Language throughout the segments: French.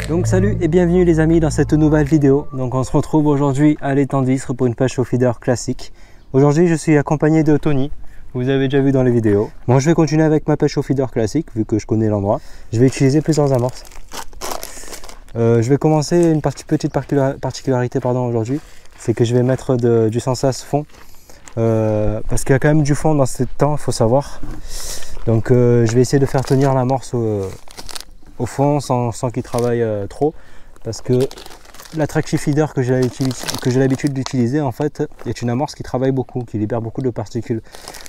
Donc salut et bienvenue les amis dans cette nouvelle vidéo. Donc on se retrouve aujourd'hui à l'étang d'Istres pour une pêche au feeder classique. Aujourd'hui je suis accompagné de Tony, vous avez déjà vu dans les vidéos. Moi je vais continuer avec ma pêche au feeder classique vu que je connais l'endroit. Je vais utiliser plusieurs amorces. Je vais commencer une petite particularité aujourd'hui, c'est que je vais mettre du Sensas fond. Parce qu'il y a quand même du fond dans ce temps, il faut savoir. Donc je vais essayer de faire tenir l'amorce au fond sans qu'il travaille trop, parce que l'attractive feeder que j'ai l'habitude d'utiliser en fait est une amorce qui travaille beaucoup, qui libère beaucoup de particules.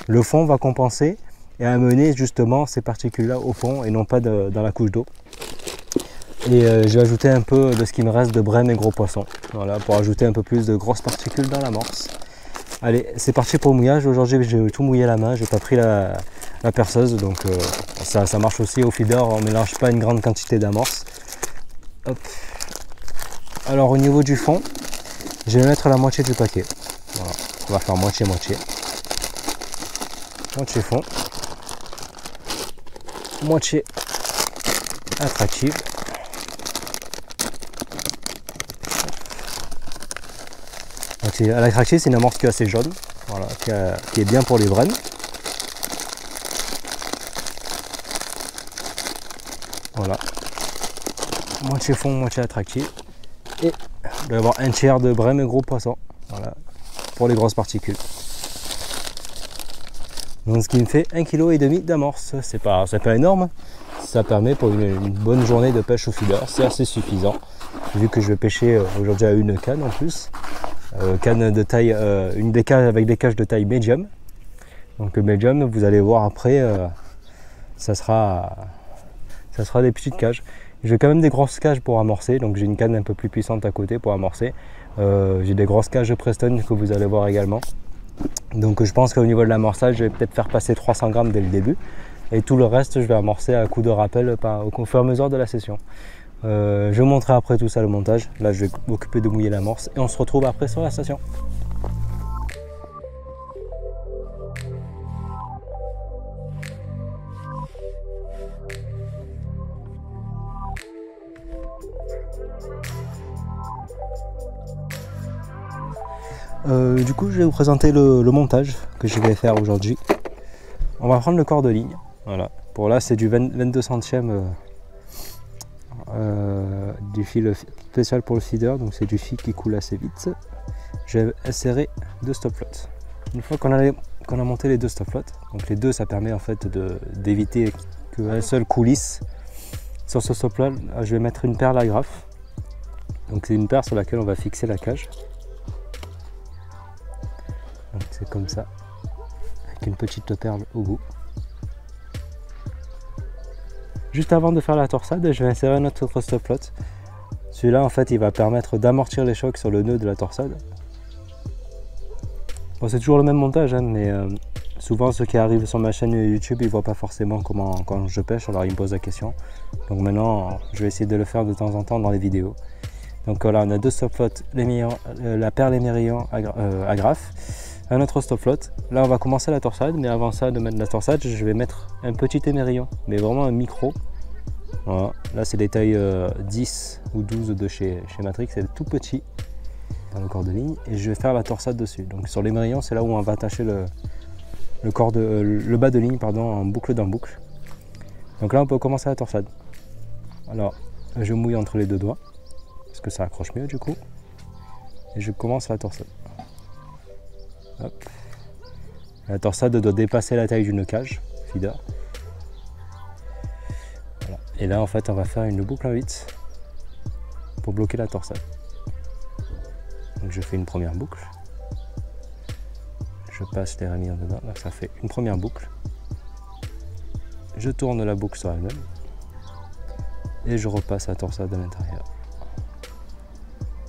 Le fond va compenser et amener justement ces particules là au fond et non pas dans la couche d'eau. Et je vais ajouter un peu de ce qui me reste de brème et gros poissons, voilà, pour ajouter un peu plus de grosses particules dans l'amorce. Allez, c'est parti pour le mouillage. Aujourd'hui j'ai tout mouillé à la main, j'ai pas pris la perceuse, donc ça marche aussi au feeder, on ne mélange pas une grande quantité d'amorce. Alors au niveau du fond, je vais mettre la moitié du paquet. Voilà. On va faire moitié-moitié. Moitié fond, moitié attractive. L'attractive c'est une amorce qui est assez jaune, voilà, qui est bien pour les brèmes. Voilà, moitié fond, moitié attractive. Et il doit y avoir un tiers de brème et gros poisson, voilà, pour les grosses particules. Donc ce qui me fait 1,5 kg d'amorce, c'est pas énorme. Ça permet pour une bonne journée de pêche au feeder, c'est assez suffisant. Vu que je vais pêcher aujourd'hui à une canne en plus. Canne de taille, avec des cages de taille médium. Donc médium, vous allez voir après, ça sera des petites cages. J'ai quand même des grosses cages pour amorcer, donc j'ai une canne un peu plus puissante à côté pour amorcer. J'ai des grosses cages de Preston que vous allez voir également. Donc je pense qu'au niveau de l'amorçage, je vais peut-être faire passer 300 grammes dès le début. Et tout le reste, je vais amorcer à coup de rappel au fur et à mesure de la session. Je vais vous montrer après tout ça le montage. Là je vais m'occuper de mouiller l'amorce et on se retrouve après sur la station. Du coup je vais vous présenter le montage que je vais faire aujourd'hui. On va prendre le corps de ligne. Voilà. Pour là c'est du 22 centièmes du fil spécial pour le feeder, donc c'est du fil qui coule assez vite. Je vais insérer 2 stop flottes. Une fois qu'on a monté les 2 stop flottes, donc les deux ça permet en fait d'éviter qu'un seul coulisse. Sur ce stop là, je vais mettre une perle agrafe. Donc c'est une perle sur laquelle on va fixer la cage. Donc c'est comme ça, avec une petite perle au bout. Juste avant de faire la torsade, je vais insérer un autre stop flotte. Celui-là, en fait, il va permettre d'amortir les chocs sur le nœud de la torsade. Bon, c'est toujours le même montage, hein, mais souvent ceux qui arrivent sur ma chaîne YouTube, ils ne voient pas forcément quand je pêche, alors ils me posent la question. Donc maintenant, je vais essayer de le faire de temps en temps dans les vidéos. Donc voilà, on a 2 stop flottes, la perle émerillon agrafe, un autre stop flotte. Là, on va commencer la torsade, mais avant ça, de mettre la torsade, je vais mettre un petit émerillon, mais vraiment un micro. Voilà. Là, c'est des tailles 10 ou 12 de chez Matrix, c'est tout petit dans le corps de ligne, et je vais faire la torsade dessus. Donc sur l'émerillon, c'est là où on va attacher le bas de ligne, pardon, en boucle dans boucle. Donc là, on peut commencer la torsade. Alors, je mouille entre les 2 doigts, parce que ça accroche mieux du coup, et je commence la torsade. Hop. La torsade doit dépasser la taille d'une cage feeder. Voilà. Et là en fait on va faire une boucle en 8 pour bloquer la torsade. Donc je fais une première boucle. Je passe les rainures dedans, donc ça fait une première boucle. Je tourne la boucle sur elle-même. Et je repasse la torsade à l'intérieur.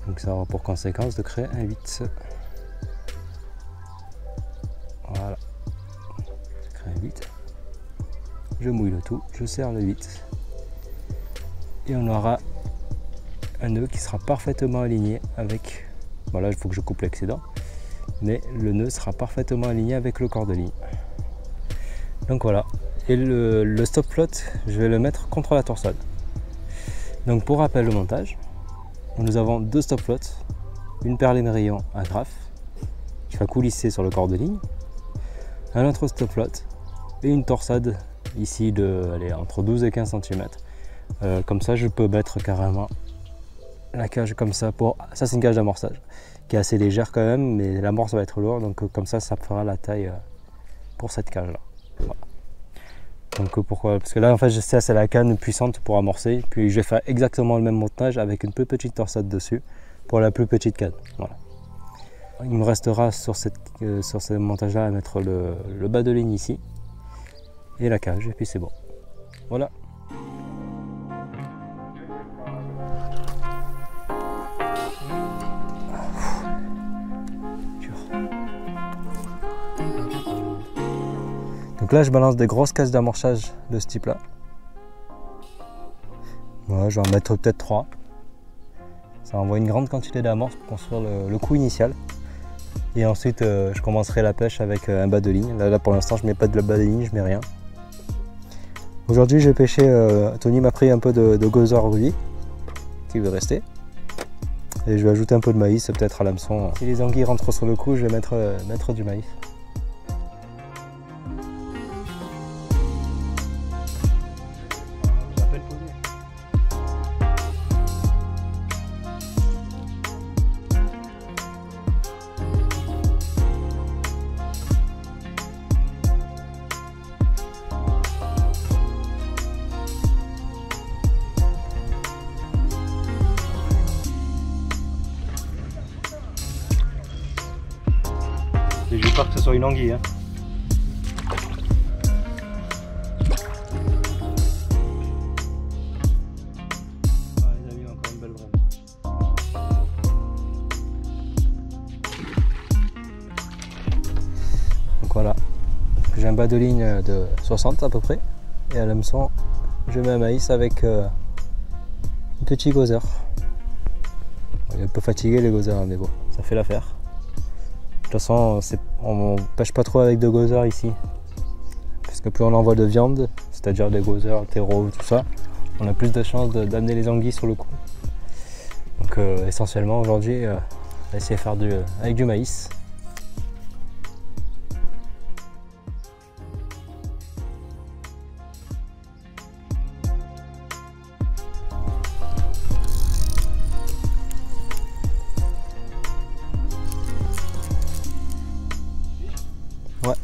Donc ça aura pour conséquence de créer un 8. Voilà, je crée un 8, je mouille le tout, je serre le 8 et on aura un nœud qui sera parfaitement aligné avec, voilà, il faut que je coupe l'excédent, mais le nœud sera parfaitement aligné avec le corps de ligne. Donc voilà, et le stop flotte, je vais le mettre contre la torsade. Donc pour rappel le montage, nous avons deux stop flottes, une perle émerillon à graphe qui va coulisser sur le corps de ligne, un autre stop flotte et une torsade ici de entre 12 et 15 cm. Comme ça je peux mettre carrément la cage comme ça. Ça c'est une cage d'amorçage qui est assez légère quand même, mais l'amorce va être lourde, donc comme ça fera la taille pour cette cage là. Voilà. Donc pourquoi? Parce que là en fait c'est la canne puissante pour amorcer, puis je vais faire exactement le même montage avec une plus petite torsade dessus pour la plus petite canne. Voilà. Il me restera sur ce montage là à mettre le bas de ligne ici et la cage, et puis c'est bon. Voilà. Donc là je balance des grosses cases d'amorçage de ce type là. Voilà, je vais en mettre peut-être 3. Ça envoie une grande quantité d'amorce pour construire le coup initial. Et ensuite je commencerai la pêche avec un bas de ligne. Là pour l'instant je mets pas de bas de ligne, je mets rien. Aujourd'hui j'ai pêché, Tony m'a pris un peu de gozeur rubis qui veut rester. Et je vais ajouter un peu de maïs, peut-être à l'hameçon. Si les anguilles rentrent sur le coup, je vais mettre du maïs. Et je veux pas que ce soit une anguille. Hein. Ah, les amis, encore une belle brème. Donc voilà, j'ai un bas de ligne de 60 à peu près. Et à l'hameçon, je mets un maïs avec un petit gozeur. Il est un peu fatigué les gozers, mais bon, ça fait l'affaire. De toute façon, on ne pêche pas trop avec de gozers ici. Parce que plus on envoie de viande, c'est-à-dire des gozers, terreaux, tout ça, on a plus de chances d'amener les anguilles sur le coup. Donc essentiellement aujourd'hui, on va essayer de faire avec du maïs. Ouais.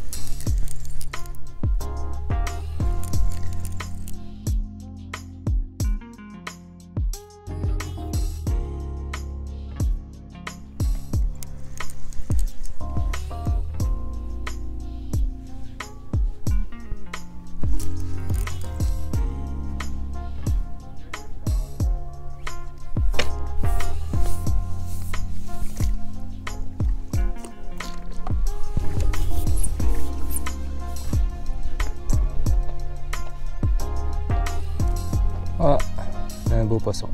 Ah, un beau poisson.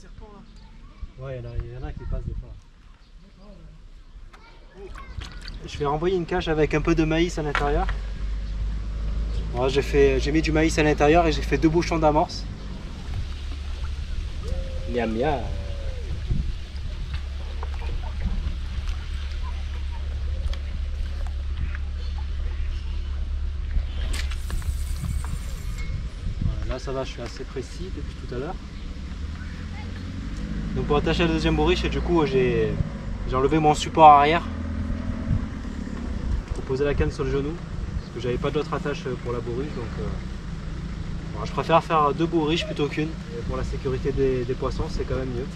serpents là. Ouais, il y en a qui passent des fois. Je vais renvoyer une cage avec un peu de maïs à l'intérieur. Voilà, j'ai mis du maïs à l'intérieur et j'ai fait 2 bouchons d'amorce. Miam miam. Voilà, là ça va, je suis assez précis depuis tout à l'heure. Donc pour attacher le deuxième bourriche, du coup j'ai enlevé mon support arrière pour poser la canne sur le genou parce que j'avais pas d'autre attache pour la bourriche, donc voilà, je préfère faire 2 bourriches plutôt qu'une. Pour la sécurité des poissons, c'est quand même mieux.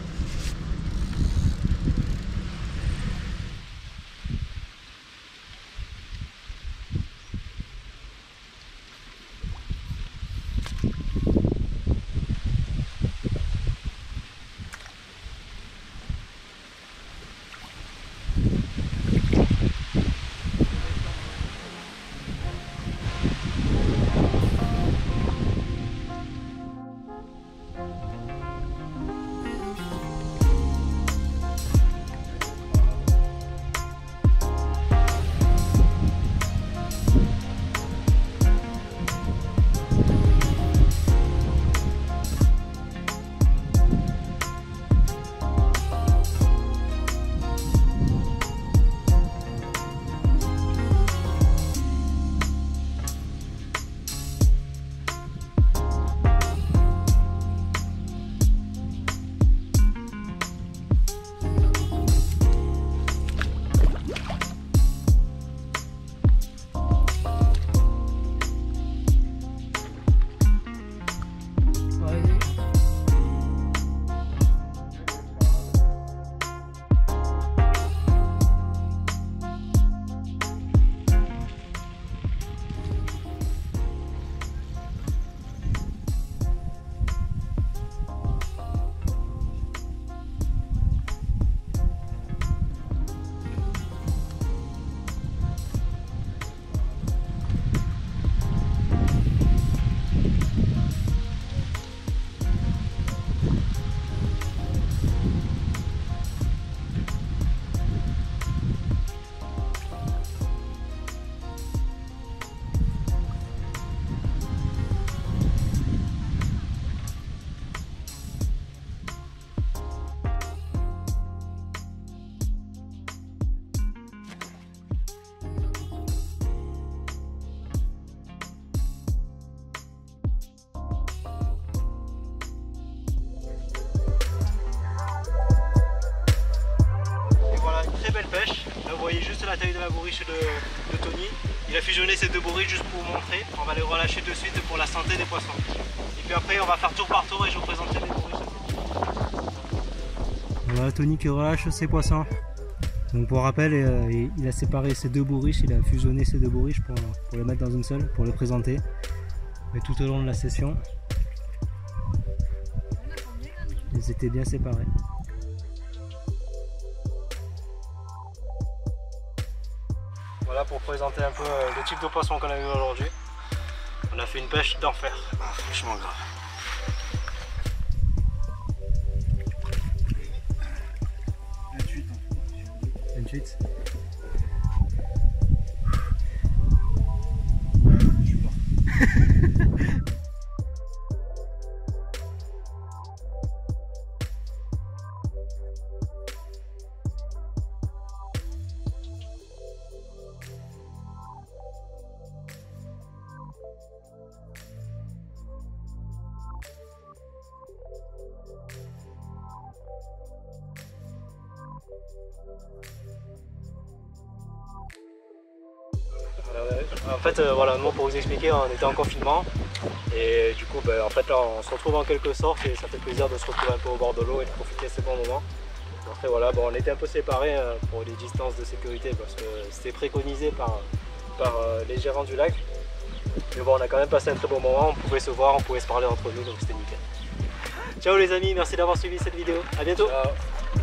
Pêche. Là vous voyez juste la taille de la bourriche de Tony. Il a fusionné ces 2 bourriches juste pour vous montrer. On va les relâcher de suite pour la santé des poissons. Et puis après on va faire tour par tour et je vous présenterai les bourriches. Voilà Tony qui relâche ses poissons. Donc pour rappel, il a séparé ces 2 bourriches, il a fusionné ces 2 bourriches pour les mettre dans une seule, pour les présenter. Mais tout au long de la session, ils étaient bien séparés. Voilà pour présenter un peu le type de poisson qu'on a eu aujourd'hui. On a fait une pêche d'enfer, franchement grave. Ensuite. En fait, voilà, nous pour vous expliquer, on était en confinement et du coup, en fait, là, on se retrouve en quelque sorte et ça fait plaisir de se retrouver un peu au bord de l'eau et de profiter de ces bons moments. Après, voilà, bon, on était un peu séparés pour les distances de sécurité parce que c'était préconisé par les gérants du lac. Mais bon, on a quand même passé un très bon moment, on pouvait se voir, on pouvait se parler entre nous, donc c'était nickel. Ciao les amis, merci d'avoir suivi cette vidéo, à bientôt. Ciao.